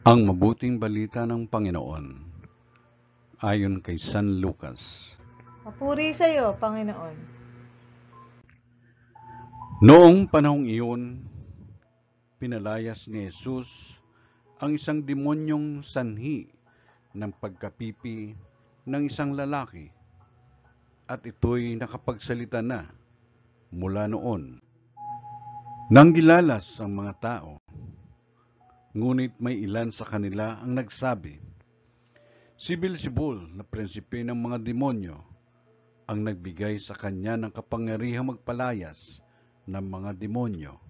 Ang mabuting balita ng Panginoon ayon kay San Lucas. Papuri sa iyo, Panginoon. Noong panahong iyon, pinalayas ni Jesus ang isang demonyong sanhi ng pagkapipi ng isang lalaki, at ito'y nakapagsalita na mula noon. Nanggilalas ang mga tao, ngunit may ilan sa kanila ang nagsabi, si Beelzebul na prinsipe ng mga demonyo ang nagbigay sa kanya ng kapangyarihang magpalayas ng mga demonyo.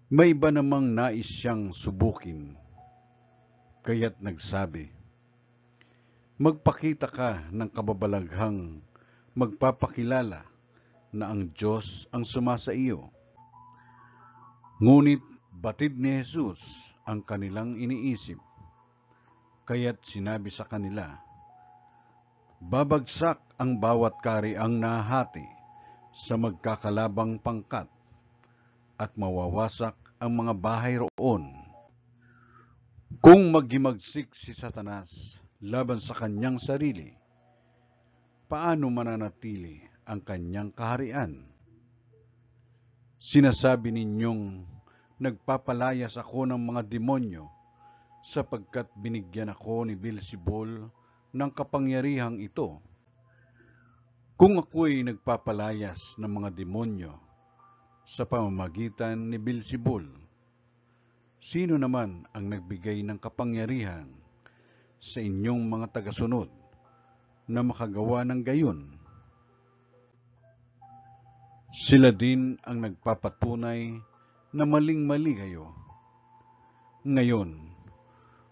May iba namang nais siyang subukin, kaya't nagsabi, magpakita ka ng kababalaghang magpapakilala na ang Diyos ang sumasa iyo. Ngunit batid ni Jesus ang kanilang iniisip, kaya't sinabi sa kanila, babagsak ang bawat kariang nahati sa magkakalabang pangkat, at mawawasak ang mga bahay roon. Kung maghimagsik si Satanas laban sa kanyang sarili, paano mananatili ang kanyang kaharian? Sinasabi ninyong nagpapalayas ako ng mga demonyo sapagkat binigyan ako ni Beelzebul ng kapangyarihang ito. Kung ako'y nagpapalayas ng mga demonyo sa pamamagitan ni Beelzebul, sino naman ang nagbigay ng kapangyarihan sa inyong mga tagasunod na makagawa ng gayon? Sila din ang nagpapatunay na maling-mali kayo. Ngayon,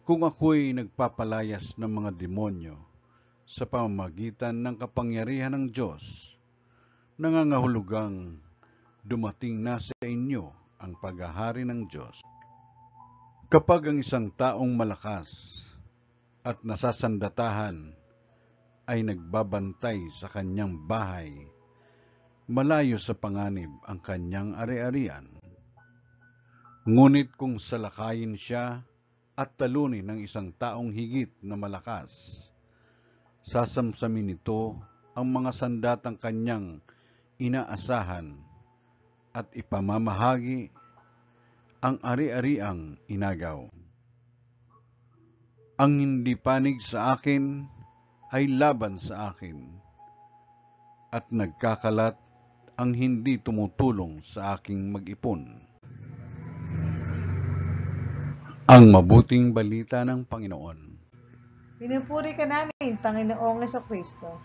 kung ako'y nagpapalayas ng mga demonyo sa pamamagitan ng kapangyarihan ng Diyos, nangangahulugang dumating na sa inyo ang paghahari ng Diyos. Kapag ang isang taong malakas at nasasandatahan ay nagbabantay sa kanyang bahay, malayo sa panganib ang kanyang ari-arian. Ngunit kung salakayin siya at talunin ng isang taong higit na malakas, sasamsamin nito ang mga sandatang kanyang inaasahan at ipamamahagi ang ari-ariang inagaw. Ang hindi panig sa akin ay laban sa akin, at nagkakalat ang hindi tumutulong sa aking mag-ipon. Ang mabuting balita ng Panginoon. Pinupuri ka namin, Panginoong Jesucristo.